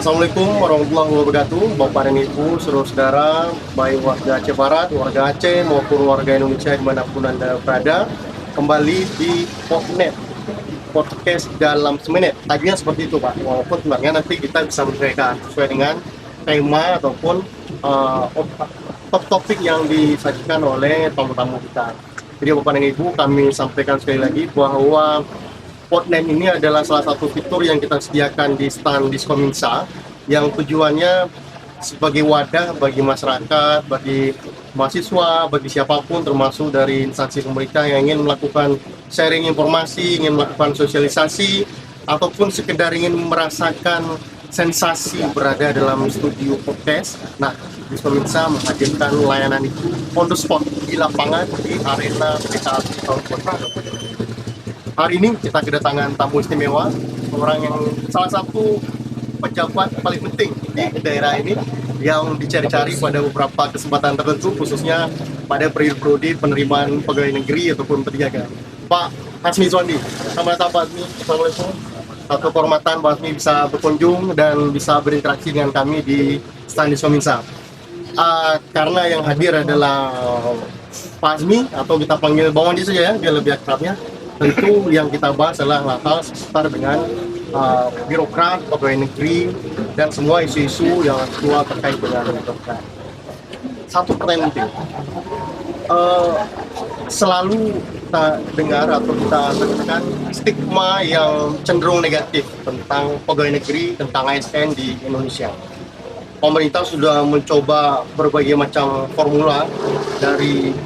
Assalamualaikum warahmatullahi wabarakatuh, Bapak dan Ibu, saudara-saudara, baik warga Aceh Barat, warga Aceh maupun warga Indonesia dimanapun Anda berada. Kembali di Popnet, podcast dalam semenit. Tadinya seperti itu Pak, walaupun sebenarnya nanti kita bisa menyesuaikan sesuai dengan tema ataupun topik yang disajikan oleh tamu-tamu kita. Jadi Bapak dan Ibu, kami sampaikan sekali lagi bahwa Podnet ini adalah salah satu fitur yang kita sediakan di stand Diskominsa yang tujuannya sebagai wadah bagi masyarakat, bagi mahasiswa, bagi siapapun termasuk dari instansi pemerintah yang ingin melakukan sharing informasi, ingin melakukan sosialisasi, ataupun sekedar ingin merasakan sensasi berada dalam studio podcast. Nah, Diskominsa menghadirkan layanan itu on the spot di lapangan di arena PKA tahun 2020. Hari ini kita kedatangan tamu istimewa, orang yang salah satu pejabat paling penting di daerah ini yang dicari-cari pada beberapa kesempatan tertentu, khususnya pada periode penerimaan pegawai negeri ataupun penjaga. Pak Hasmi Zondi, selamat datang Pak Hasmi. Assalamualaikum. Satu kehormatan Pak Hasmi bisa berkunjung dan bisa berinteraksi dengan kami di stand Diskominsa. Karena yang hadir adalah Pak Hasmi, atau kita panggil Bang Wandi saja ya, biar lebih akrabnya. Tentu yang kita bahas adalah hal seputar dengan birokrat, pegawai negeri, dan semua isu-isu yang aktual terkait dengan birokrat. Satu pertanyaan penting, selalu kita dengar atau kita temukan stigma yang cenderung negatif tentang pegawai negeri, tentang ASN di Indonesia. Pemerintah sudah mencoba berbagai macam formula dari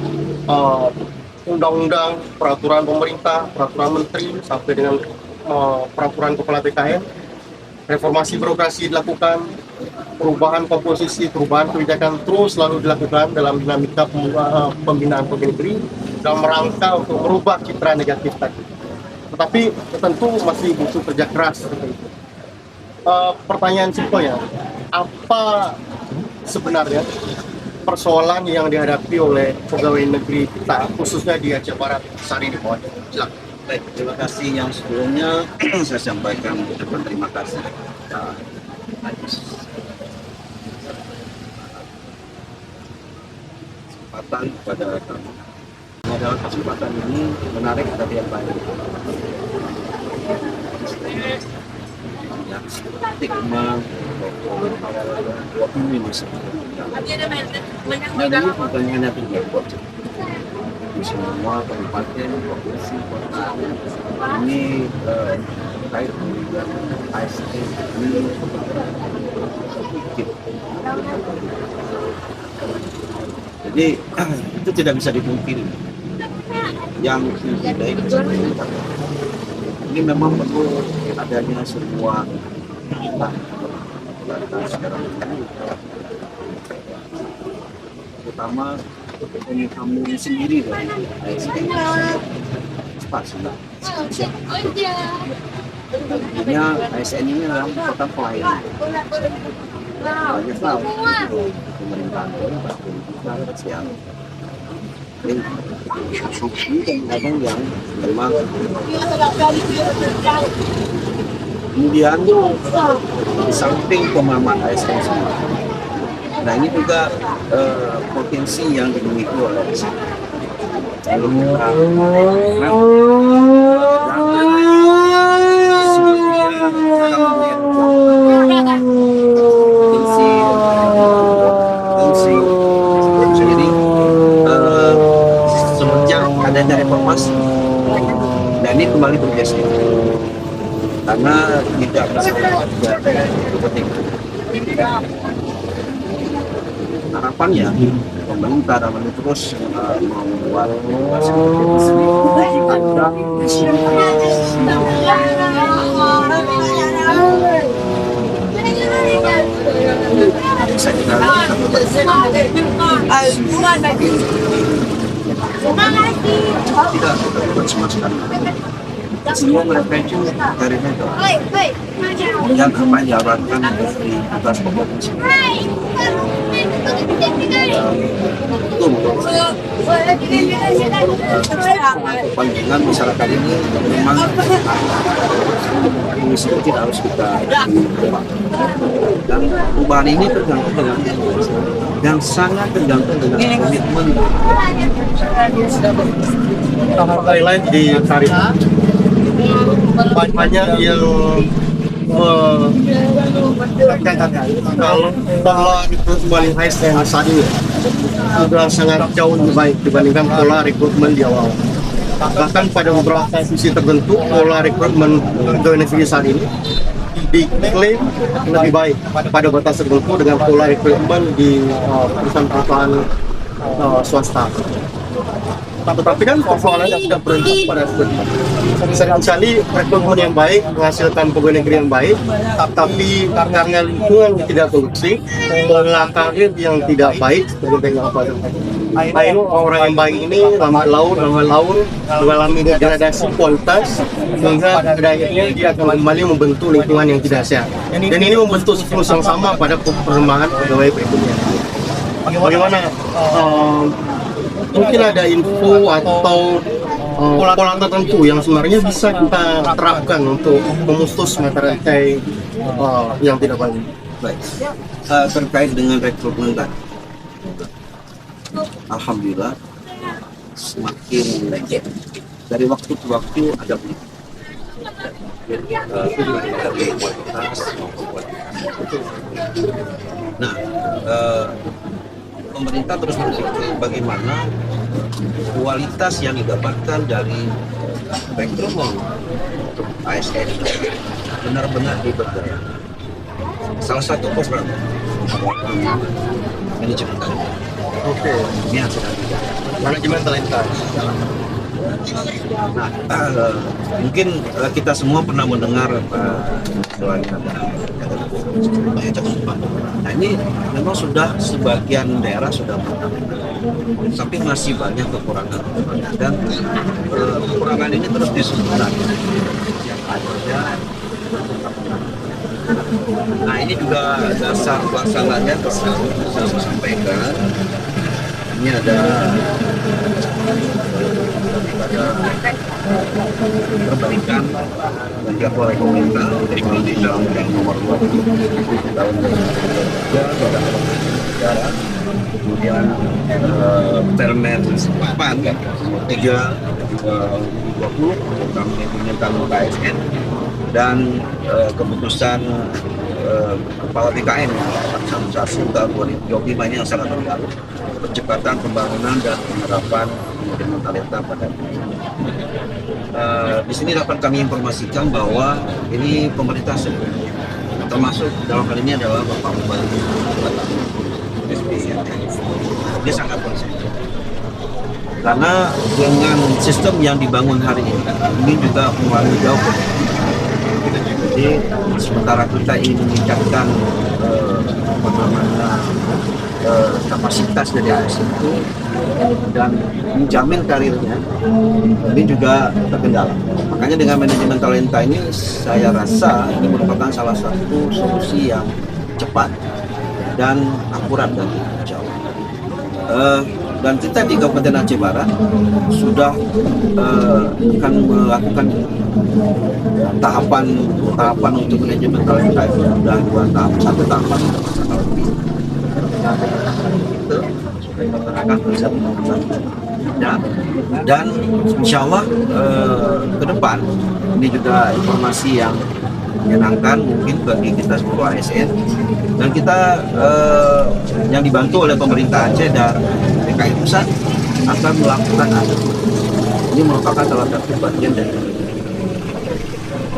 undang-undang, peraturan pemerintah, peraturan menteri, sampai dengan peraturan kepala BKN. Reformasi birokrasi dilakukan, perubahan komposisi, perubahan kebijakan terus selalu dilakukan dalam dinamika pembinaan pegawai negeri dalam rangka untuk merubah citra negatif tadi. Tetapi tentu masih butuh kerja keras seperti itu. Pertanyaan simpelnya, apa sebenarnya persoalan yang dihadapi oleh pegawai negeri kita, khususnya di Aceh Barat saat ini, Pak? Silakan. Baik, terima kasih yang sebelumnya saya sampaikan ucapan terima kasih Pak Ajis. Kesempatan kepada kami. Dalam kesempatan ini menarik perhatian banyak. Yang stigma opini masyarakat. Dan ini pertanyaannya tinggal di semua kabupaten, provinsi, kota ini terkait dengan ASN ini sedikit. Jadi itu tidak bisa dipungkiri. Yang tidak ini memang perlu adanya sebuah sekarang terutama kamu sendiri dari ASN cepat sudah. Artinya ASN ini adalah kota pelayan. Banyak hal pemerintahan yang kadang yang memang kemudian di samping pemahaman ASN semua. Nah ini juga potensi yang dimiliki oleh ASN. Jadi semenjak adanya reformasi dan ini kembali bergeser karena tidak bisa harapannya pemerintah dalam terus membuat semua mereka itu dari itu yang akan jalankan dari atas pokok kepentingan masyarakat ini memang ini sedikit harus kita ubah. Dan perubahan ini tergantung dengan dan sangat tergantung dengan komitmen. Highlight di tarif banyak yang kalau pola rekrutmen ASN saat ini sudah sangat jauh lebih baik dibandingkan pola rekrutmen di awal. Bahkan pada beberapa posisi tertentu pola rekrutmen pegawai negeri saat ini diklaim lebih baik pada batas tertentu dengan pola rekrutmen di perusahaan-perusahaan swasta. Tetapi kan persoalannya tidak berhenti pada rekrutmen. Seringkali rekrutmen yang baik menghasilkan pegawai negeri yang baik, tapi karena lingkungan yang tidak kondusif, pola karir yang tidak baik, seperti yang apa itu orang yang baik ini lambat laun mengalami degradasi kualitas, sehingga pada akhirnya dia akan kembali membentuk lingkungan yang tidak sehat. Dan ini membentuk siklus yang sama pada perkembangan pegawai berikutnya. Bagaimana? Mungkin ada info atau pola tertentu yang sebenarnya bisa kita terapkan untuk memutus mata rantai yang tidak baik. Baik, terkait dengan rekrutmen tadi, alhamdulillah semakin dari waktu ke waktu ada peningkatan dari kualitas maupun kualitas. Nah, pemerintah terus berpikir bagaimana kualitas yang didapatkan dari rekrutmen ASN benar-benar diberdayakan. Salah satu program manajemen talenta. Oke. Ini yang sedang dijalankan. Manajemen talenta. Nah, mungkin kita semua pernah mendengar nah ini memang sudah sebagian daerah sudah matang, tapi masih banyak kekurangan dan kekurangan ini terus disusulkan yang ada. Nah ini juga dasar pelaksanaannya saya sampaikan. Ini ada perbaikan dan jadwal pemerintah dari Undang-Undang Nomor 20 tahun 2003 tentang negara, kemudian Permen 8 3 20 tentang implementasi KSN dan keputusan Kepala BKN Organisasi tahun 2025 ini yang sangat terbaru, percepatan pembangunan dan penerapan manajemen talenta pada di sini dapat kami informasikan bahwa ini pemerintah sebelumnya, termasuk dalam hal ini adalah Bapak Bupati SBY. Dia sangat konsisten karena dengan sistem yang dibangun hari ini juga mengalami jauh. Jadi sementara kita ingin meningkatkan kapasitas dari ASN itu dan menjamin karirnya, ini juga terkendala. Makanya dengan manajemen talenta ini saya rasa ini merupakan salah satu solusi yang cepat dan akurat dan jauh. Dan kita di Kabupaten Aceh Barat sudah akan melakukan tahapan untuk manajemen talenta itu sudah 2 tahap, 1 tahapan akan bisa dan insya Allah ke depan ini juga informasi yang menyenangkan mungkin bagi kita seluruh ASN dan kita yang dibantu oleh pemerintah Aceh dan DKI Pusat akan melakukan asesmen. Ini merupakan salah satu bagian dari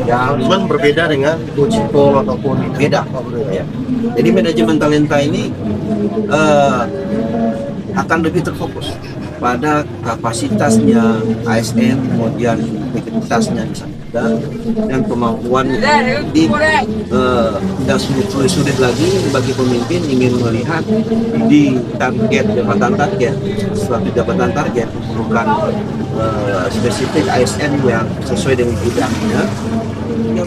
yang berbeda dengan uji pol ataupun beda. Ya. Jadi manajemen talenta ini akan lebih terfokus pada kapasitasnya ASN, kemudian integritasnya dan kemampuan di tidak sulit lagi bagi pemimpin ingin melihat di jabatan target bukan spesifik ASN yang sesuai dengan bidangnya,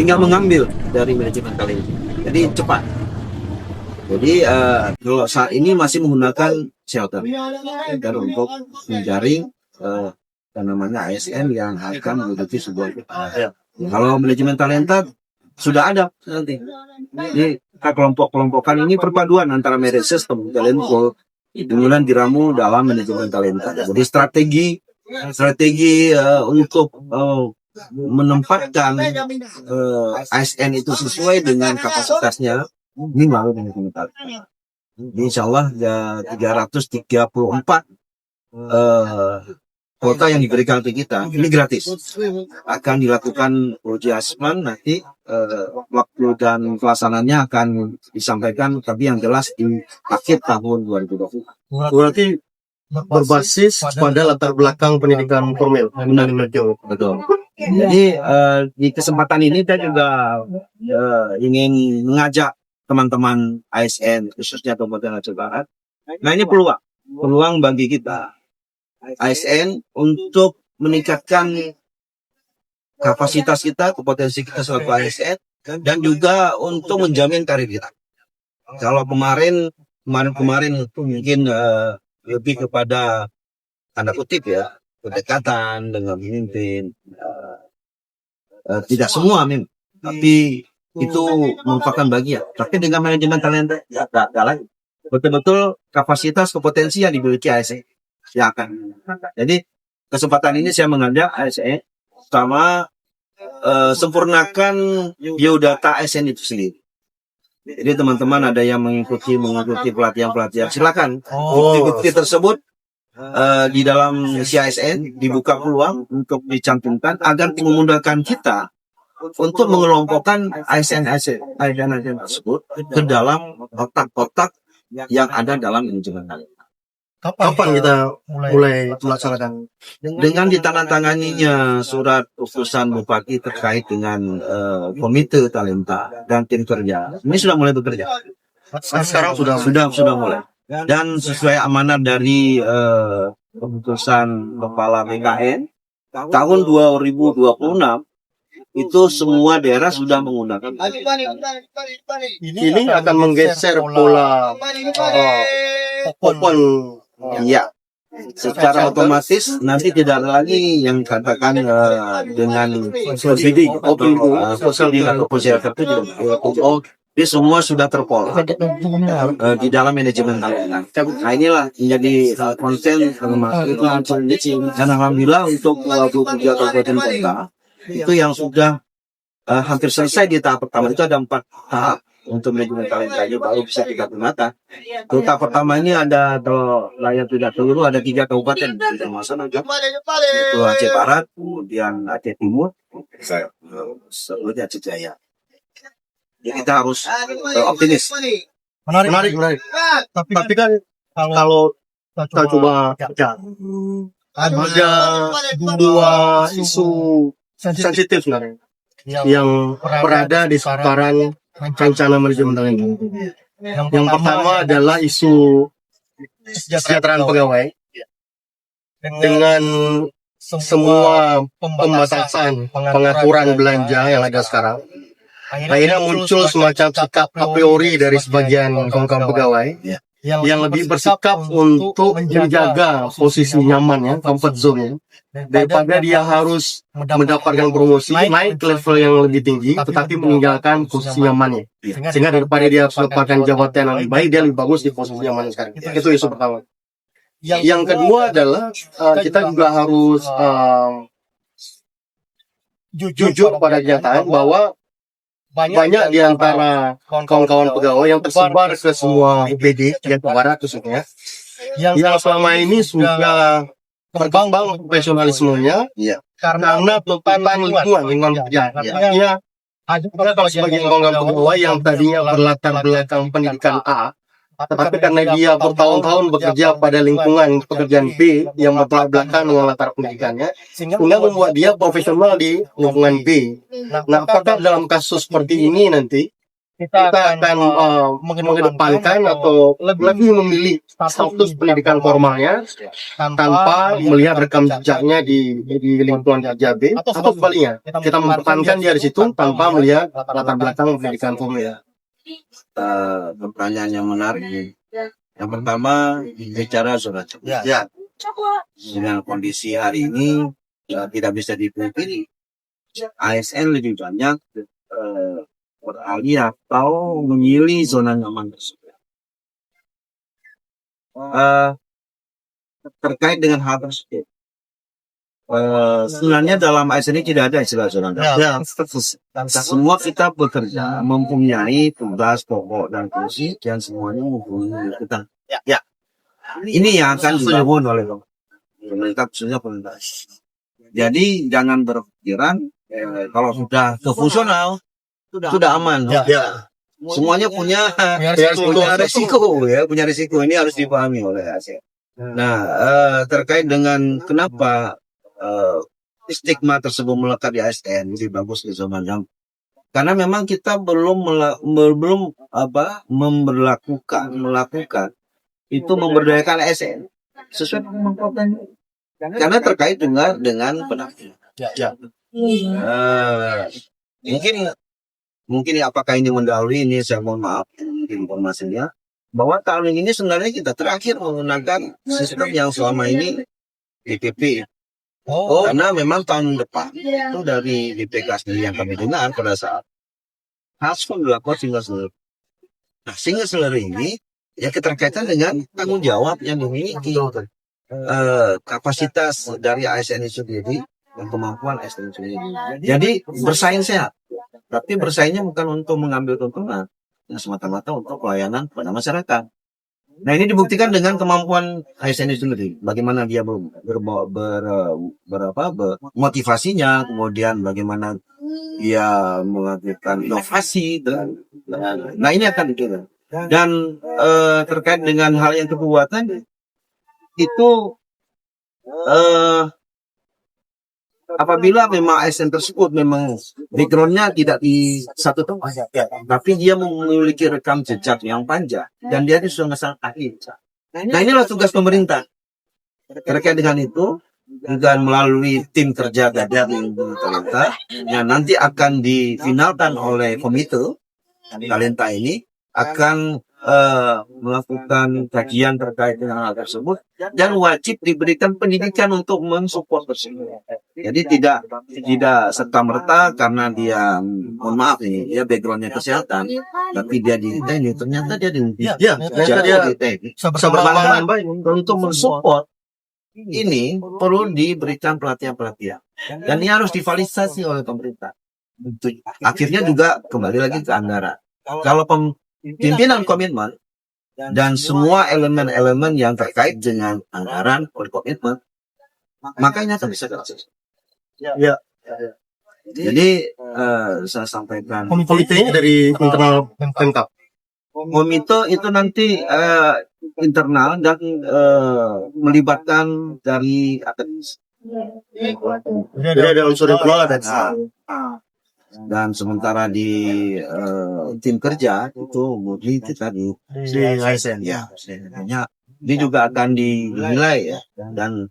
tinggal mengambil dari manajemen talenta. Jadi cepat. Jadi kalau saat ini masih menggunakan shelter dan untuk menjaring dan namanya ASN yang akan menduduki sebuah kalau manajemen talenta sudah ada nanti. Jadi kelompok-kelompokan ini perpaduan antara merit system, talent pool, kemudian diramu dalam manajemen talenta. Jadi strategi untuk menempatkan ASN itu sesuai dengan kapasitasnya ini melalui manajemen talenta. Insya Allah ya 334 kuota yang diberikan ke kita ini gratis. Akan dilakukan uji asman nanti waktu dan pelaksanaannya akan disampaikan tapi yang jelas di akhir tahun 2020. Berarti berbasis pada latar belakang pendidikan formal. Betul. Jadi di kesempatan ini saya juga ingin mengajak teman-teman ASN khususnya Kabupaten Aceh Barat. Nah ini peluang bagi kita ASN untuk meningkatkan kapasitas kita, kompetensi kita selaku ASN dan juga untuk menjamin karir kita. Kalau kemarin itu mungkin lebih kepada tanda kutip ya kedekatan dengan pemimpin, tidak semua tapi itu merupakan bagian. Tapi dengan manajemen talenta ya tidak lagi. Betul-betul kapasitas kompetensi yang dimiliki ASN. Silakan. Jadi kesempatan ini saya mengajak ASN sama sempurnakan biodata ASN itu sendiri. Jadi teman-teman ada yang mengikuti pelatihan silakan. Bukti tersebut di dalam si ASN dibuka peluang untuk dicantumkan agar memudahkan kita untuk mengelompokkan ASN tersebut ke dalam kotak-kotak yang ada dalam manajemen talenta. Kapan kita mulai melaksanakan? Dengan ditandatanganinya surat utusan Bupati terkait dengan komite talenta dan tim kerja. Ini sudah mulai bekerja. Sekarang sudah mulai. Dan sesuai amanat dari keputusan Kepala BKN tahun 2026 itu semua daerah sudah menggunakan. Ini akan menggeser pola open. Iya, secara otomatis nanti tidak ada lagi yang katakan dengan subsidi atau masyarakat itu jadi semua sudah terpola di dalam manajemen talenta. Nah inilah menjadi konsen dan alhamdulillah untuk 23 kabupaten kota itu yang sudah hampir selesai di tahap pertama itu ada 4 tahap. Untuk manajemen talenta aja baru bisa 3 mata. Tahap pertama ini ada layar tidak keliru ada 3 kabupaten di Masan itu Aceh Barat, kemudian Aceh Timur, selanjutnya Aceh Jaya. Jadi kita harus optimis. Menarik. Tapi kan kalau kita coba baca ada 2 isu sensitif sebenarnya yang berada di seputaran rencana manajemen talenta. Yang pertama adalah isu kesejahteraan pegawai dengan semua pembatasan pengaturan belanja yang ada sekarang. Akhirnya muncul semacam sikap a priori dari sebagian kaum pegawai yang lebih bersikap untuk menjaga posisi nyamannya, comfort zone-nya, daripada dia harus mendapatkan promosi naik ke level yang lebih tinggi tetapi meninggalkan posisi nyamannya, sehingga daripada dia mendapatkan jabatan yang lebih baik dia lebih bagus di posisi nyamannya sekarang. Itu isu pertama. Yang kedua adalah kita juga harus jujur pada kenyataan bahwa banyak di antara kawan-kawan pegawai yang tersebar ke semua UPD yang barat khususnya yang selama ini sudah berkembang profesionalismenya karena tuntutan lingkungan kerja. Artinya ada kalau sebagian kawan-kawan pegawai yang tadinya berlatar belakang pendidikan A, tapi karena dia bertahun-tahun bekerja pada lingkungan pekerjaan B yang berlatar belakang dengan latar pendidikannya, sehingga membuat dia profesional di lingkungan B. Nah, apakah dalam kasus seperti ini nanti kita akan mengedepankan atau lebih memilih status pendidikan formalnya tanpa melihat rekam jejaknya di lingkungan kerja B, atau sebaliknya kita mempertahankan dia di situ tanpa melihat latar belakang pendidikan formalnya? Pertanyaan yang menarik. Yang pertama bicara zona cerdas. Ya. Dengan kondisi hari ini tidak bisa dipungkiri, ASN lebih banyak beralih atau memilih zona nyaman tersebut. Terkait dengan hal tersebut, sebenarnya dalam ASN ini tidak ada istilah zona nyaman. Semua kita bekerja mempunyai tugas pokok dan fungsi yang semuanya mempunyai kita. Ini yang akan dibangun oleh pemerintah, khususnya pemerintah. Jadi jangan berpikiran kalau sudah ke fungsional sudah aman. Semuanya punya risiko. Ini harus dipahami oleh ASN. Nah, terkait dengan kenapa stigma tersebut melekat di ASN, lebih bagus di zona nyaman. Karena memang kita belum melakukan itu memberdayakan ASN sesuai dengan kemampuannya. Karena terkait dengan penafsiran. Mungkin apakah ini mendahului ini, saya mohon maaf informasinya, bahwa tahun ini sebenarnya kita terakhir menggunakan sistem yang selama ini DPP. Karena memang tahun depan itu dari DPK sendiri yang kami dengar pada saat hasil dilakukan single seller ini ya keterkaitan dengan tanggung jawab yang dimiliki, kapasitas dari ASN itu sendiri dan kemampuan ASN itu sendiri. Jadi bersaing sehat, tapi bersaingnya bukan untuk mengambil keuntungan, yang semata-mata untuk pelayanan kepada masyarakat. Nah, ini dibuktikan dengan kemampuan ASN itu sendiri. Bagaimana dia motivasinya, kemudian bagaimana dia melakukan inovasi nah ini akan dikira. Dan terkait dengan hal yang kekuatan itu apabila memang ASN tersebut memang backgroundnya tidak di satu tempat, tapi dia memiliki rekam jejak yang panjang dan dia sudah sangat ahli. Nah, inilah tugas pemerintah terkait dengan itu, dan melalui tim kerja dari Talenta yang nanti akan difinalkan oleh komite Talenta ini akan melakukan kajian terkait dengan hal tersebut dan wajib diberikan pendidikan untuk mensupport tersebut. Jadi tidak serta-merta karena dia, mohon maaf nih, dia backgroundnya kesehatan, tapi dia di teknik, ternyata dia di teknik. Bisa baik untuk mensupport. Ini perlu diberikan pelatihan-pelatihan dan ini harus divalidasi oleh pemerintah. Akhirnya juga kembali lagi ke anggaran. Kalau pimpinan komitmen dan semua elemen-elemen yang terkait dengan anggaran komitmen, maka ini akan bisa diakses. Jadi saya sampaikan Komitenya dari internal Pemkab. komite itu nanti internal dan melibatkan dari akademis. Jadi ada unsur internal dan sementara di tim kerja itu murni kita di ASN. Ya, ini juga akan dinilai ya, dan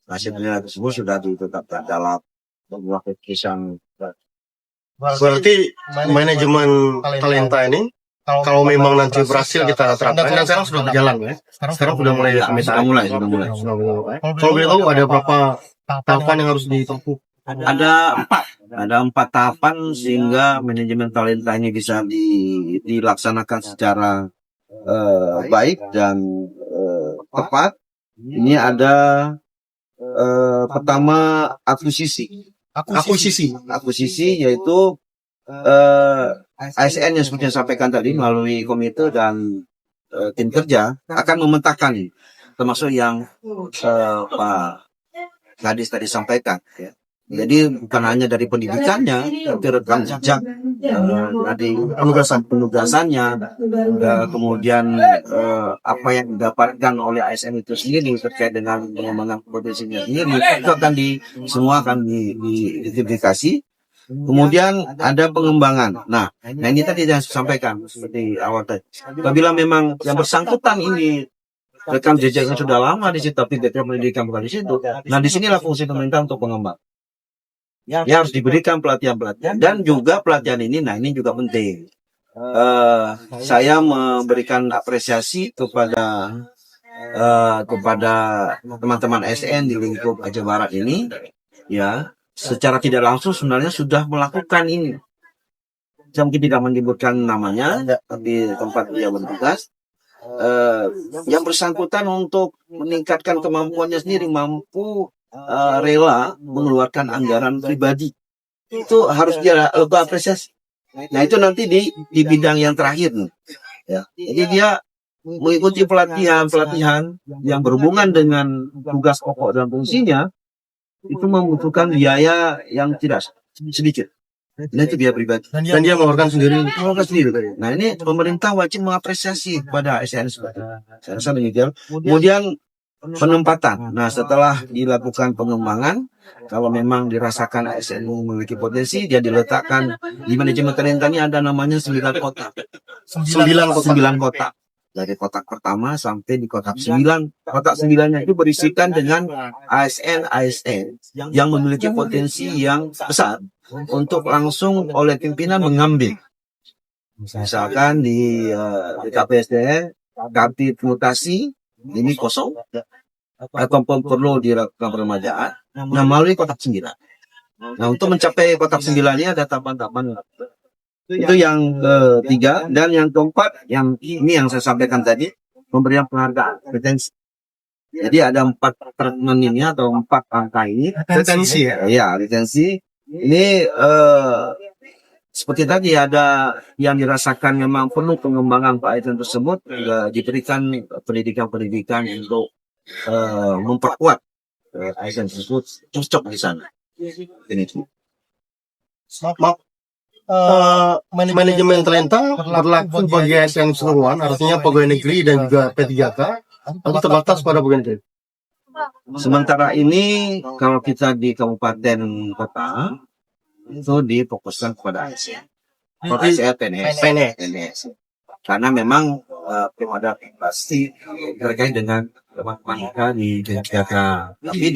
hasil penilaian tersebut sudah ditetapkan dalam sebuah keputusan. Berarti manajemen Talenta ini kalau memang nanti berhasil kita terapkan, dan sekarang sudah berjalan ya. Sekarang sudah mulai Sudah mulai. Kalau boleh tahu ada berapa tahapan yang harus ditempuh? Ada 4 tahapan sehingga manajemen Talenta ini bisa dilaksanakan secara baik dan tepat. Ini ada pertama akuisisi yaitu ASN yang seperti yang sampaikan tadi melalui komite dan tim kerja akan memetakan, termasuk yang Pak Gadis tadi sampaikan ya. Jadi bukan hanya dari pendidikannya, tapi rekam jejak dari penugasannya, kemudian apa yang didapatkan oleh ASN itu sendiri terkait dengan pengembangan kompetensinya sendiri, itu akan semua akan diidentifikasi. Kemudian ada pengembangan. Nah ini tadi yang saya sampaikan seperti awal tadi. Apabila memang yang bersangkutan ini rekam jejaknya sudah lama di situ, tapi pendidikan bukan di situ. Nah disinilah fungsi pemerintah untuk pengembang. Ya harus diberikan pelatihan dan juga pelatihan ini. Nah ini juga penting. saya memberikan apresiasi kepada teman-teman ASN di lingkup Aceh Barat ini, ya, secara tidak langsung sebenarnya sudah melakukan ini. Saya mungkin tidak menyebutkan namanya, tapi tempat dia bertugas, yang bersangkutan untuk meningkatkan kemampuannya sendiri, mampu rela mengeluarkan anggaran pribadi. Itu harus dia apresiasi. Nah, itu nanti di bidang yang terakhir nih. Ya. Jadi dia mengikuti pelatihan yang berhubungan dengan tugas pokok dan fungsinya, itu membutuhkan biaya yang tidak sedikit. Nah, itu biaya pribadi. Dan dia mengeluarkan sendiri. Nah, ini pemerintah wajib mengapresiasi kepada ASN. Saya rasa demikian. Kemudian penempatan. Nah, setelah dilakukan pengembangan, kalau memang dirasakan ASN memiliki potensi, dia diletakkan di manajemen talenta ini ada namanya 9 kotak. 9 kotak. Dari kotak pertama sampai di kotak 9. Kotak 9-nya itu berisikan dengan ASN yang memiliki potensi yang besar untuk langsung oleh pimpinan mengambil. Misalkan di KPSDE, Kapit Mutasi, ini kosong, atau perlu dilakukan peremajaan, nah melalui kotak 9. Nah, untuk mencapai kotak 9-nya ada tahapan-tahapan. Itu yang ketiga. Dan yang keempat, yang ini yang saya sampaikan tadi, pemberian penghargaan retensi. Jadi ada 4 treatment ini atau 4 angka ini. Retensi ya? Ya, retensi. Ini seperti tadi ada yang dirasakan memang perlu pengembangan ASN tersebut, diberikan pendidikan untuk memperkuat ASN tersebut cocok di sana. Ini itu. Manajemen talenta berlaku bagi ASN keseluruhan, artinya pegawai negeri dan juga P3K, atau terbatas pada pegawai negeri? Sementara ini kalau kita di kabupaten kota itu difokuskan kepada ASN. PNS. Karena memang belum ada pasti terkait dengan teman-teman di P3K. Tapi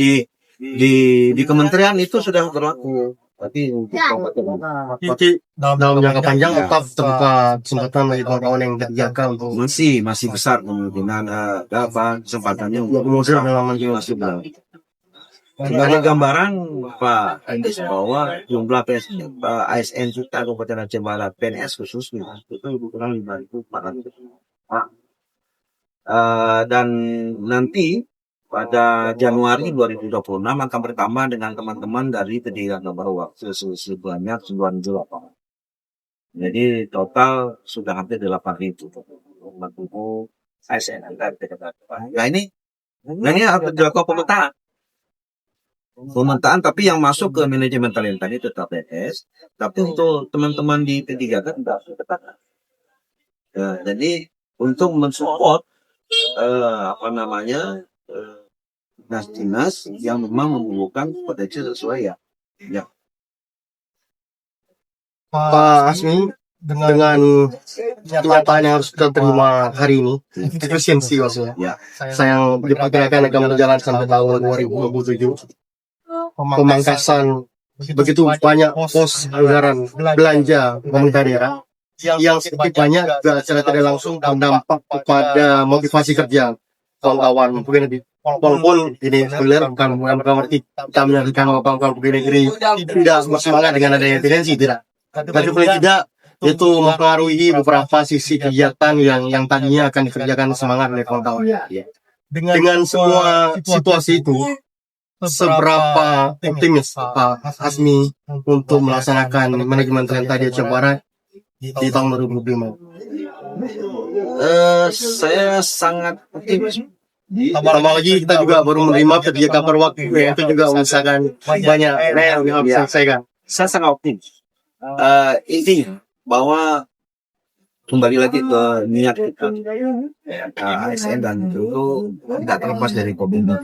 di kementerian itu sudah berlaku. Tapi untuk dalam jangka panjang tetap terbuka kesempatan bagi kawan-kawan yang P3K untuk masih besar kemungkinan kesempatannya untuk kemudian dalam masih besar. Sebagai gambaran Pak Andis bahwa jumlah ASN kita Kabupaten Aceh Barat PNS khususnya itu kurang 5.400. Dan nanti pada Januari 2026 akan bertambah dengan teman-teman dari pendidikan baru waktu sebanyak 9.000. Jadi total sudah hampir 8.000 ASN. Nah ini harus dilakukan pemetaan, tapi yang masuk ke manajemen talenta ini tetap PNS, tapi untuk teman-teman di P3K tidak tetap. Jadi untuk mensupport dinas-dinas yang memang membutuhkan potensi sesuai ya. Pak Asmi, dengan kenyataan yang harus kita terima hari ini, efisiensi maksudnya, saya yang diperkirakan akan berjalan sampai tahun 2027, pemangkasan begitu banyak pos anggaran belanja pemerintah daerah yang sedikit banyak juga secara tidak langsung berdampak kepada motivasi kerja kawan-kawan pegawai negeri. Walaupun ini spoiler, bukan berarti kita menyatakan bahwa kawan-kawan pegawai negeri tidak bersemangat dengan adanya tendensi, tidak. Tapi paling tidak itu mempengaruhi beberapa sisi kegiatan yang tadinya akan dikerjakan semangat oleh kawan-kawan. Dengan semua situasi itu, seberapa optimis Pak Asmi untuk melaksanakan manajemen talenta di Aceh Barat di tahun 2025? Saya sangat optimis. Tambah lagi kita juga baru menerima P3K per waktu, itu juga misalkan banyak yang harus diselesaikan. Saya sangat optimis. Intinya bahwa kembali lagi ke niat kita ASN dan itu tidak terlepas dari komitmen.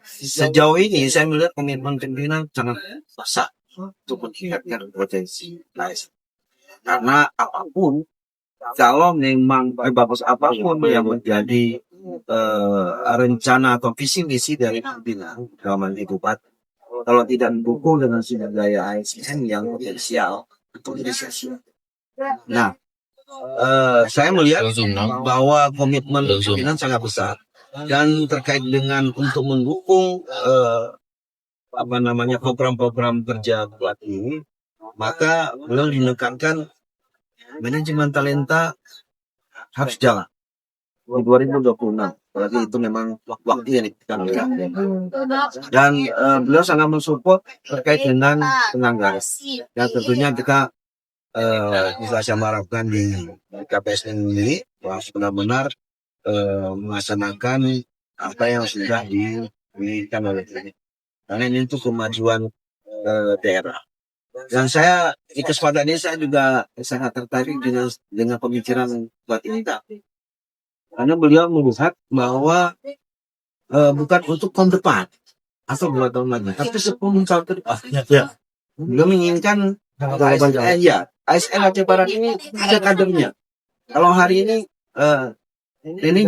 Sejauh ini saya melihat komitmen pimpinan sangat besar untuk meningkatkan potensi ASN. Karena apapun, kalau memang bagus apapun yang menjadi rencana atau visi misi dari pimpinan dalam hal itu Bupati, kalau tidak mendukung dengan sumber daya ASN yang potensial, itu jadi sia-sia. Nah, saya melihat bahwa komitmen pimpinan sangat besar dan terkait dengan untuk mendukung program-program kerja pelatih ini, maka beliau menekankan manajemen talenta harus jalan di 2026. Berarti itu memang waktu yang diberikan oleh Kapten. Dan beliau sangat mensupport terkait dengan penganggaran. Dan tentunya kita bisa saya harapkan di KPSN sendiri bahwa benar-benar melaksanakan apa yang sudah diberikan oleh ini. Karena ini untuk kemajuan daerah. Dan saya di kesempatan ini saya juga sangat tertarik dengan pemikiran pelatih kita. Karena beliau melihat bahwa bukan untuk tahun depan atau 2 tahun lagi, tapi 10 tahun ke depan. Ya. Beliau menginginkan ASN Aceh Barat ini ada kadernya. Kalau hari ini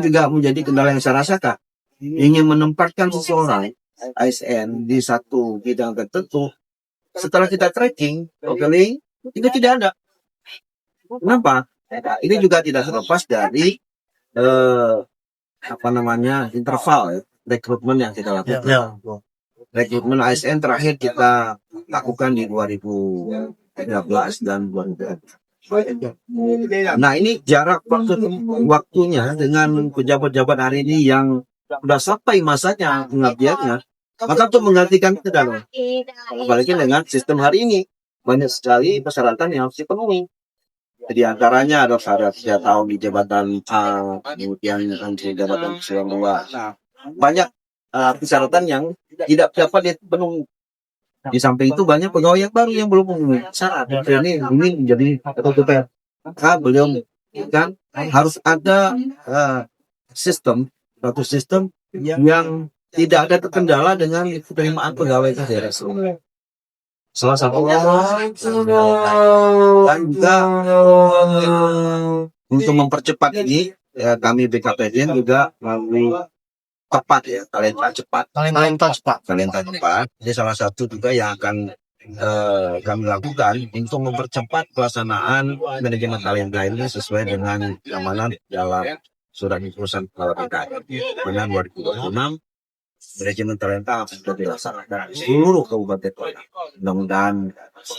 juga menjadi kendala yang saya rasakan. Ingin menempatkan seseorang ASN di satu bidang tertentu, setelah kita tracking, itu tidak ada. Kenapa? Ini juga tidak terlepas dari interval rekrutmen yang kita lakukan. Rekrutmen ASN terakhir kita lakukan di 2013 dan 2014. Nah, ini jarak waktunya dengan pejabat-pejabat hari ini yang sudah sampai masanya pengabdiannya, maka untuk menggantikan itu dalam. Apalagi dengan sistem hari ini banyak sekali persyaratan yang harus dipenuhi. Di antaranya ada syarat 3 tahun di jabatan A, kemudian di jabatan kedua. Banyak persyaratan yang tidak dapat dipenuhi. Di samping itu banyak pegawai yang baru yang belum memenuhi syarat. Ini menjadi ketutupan. Maka beliau kan harus ada suatu sistem yang tidak ada terkendala dengan penerimaan pegawai daerah. Salah satunya dan juga untuk mempercepat ini kami BKPDN juga melalui talenta cepat. Ini salah satu juga yang akan kami lakukan untuk mempercepat pelaksanaan manajemen talenta ini sesuai dengan amanat dalam surat keputusan kepala BKN. Dengan 2026 manajemen talenta sudah dilaksanakan di seluruh kabupaten kota. Mudah-mudahan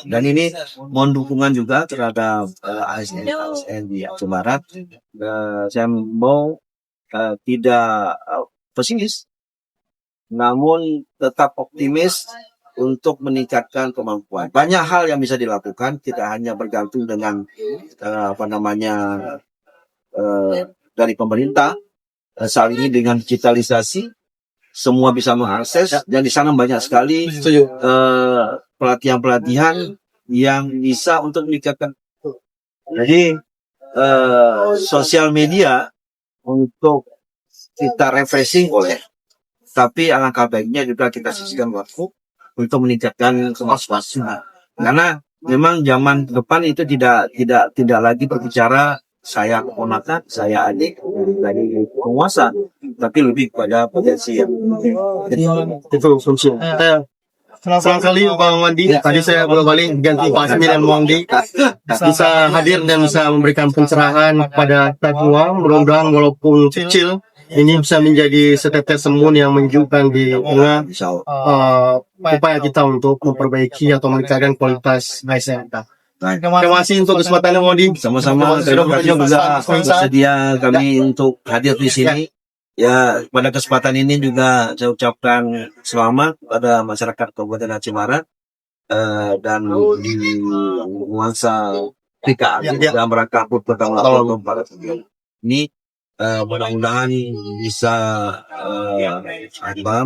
dan ini mohon dukungan juga terhadap ASN di Aceh Barat. Saya mau tidak pesimis, namun tetap optimis untuk meningkatkan kemampuan. Banyak hal yang bisa dilakukan, tidak hanya bergantung dengan dari pemerintah. Saat ini dengan digitalisasi, semua bisa mengakses dan di sana banyak sekali pelatihan-pelatihan yang bisa untuk meningkatkan. Jadi sosial media untuk kita refreshing boleh, tapi alangkah baiknya juga kita sisihkan waktu untuk meningkatkan kemampuan. Karena memang zaman ke depan itu tidak lagi berbicara saya keponakan, saya adik dari penguasa, tapi lebih pada potensi yang itu fungsi. Senang sekali Bang Wandi. Tadi saya bolak-balik ganti Pak Asmi dan Bang Wandi bisa hadir dan bisa memberikan pencerahan kepada kita semua. Mudah-mudahan walaupun kecil ini bisa menjadi setetes semun yang menunjukkan di tengah upaya kita untuk memperbaiki atau meningkatkan kualitas ASN kita. Terima kasih untuk kesempatannya Bang Wandi. Sama-sama. Terima kasih juga bersedia kami untuk hadir di sini. Ya, pada kesempatan ini juga saya ucapkan selamat pada masyarakat Kabupaten Aceh Barat dan di nuansa PKA dalam rangka HUT pertama tahun ini. Mudah-mudahan bisa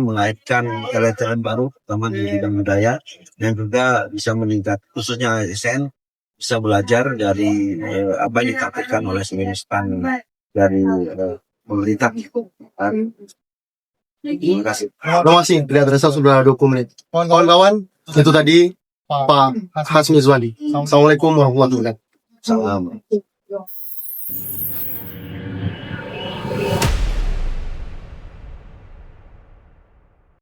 mengaitkan talent baru, terutama di bidang budaya, dan juga bisa meningkat khususnya ASN bisa belajar dari apa yang dikatakan oleh seluruh stand dari pemerintah. Terima kasih. Terima kasih. Tidak terasa sudah 20 menit. Kawan-kawan, itu tadi Pak Hasmi Zwandi. Assalamualaikum warahmatullahi wabarakatuh. Salam.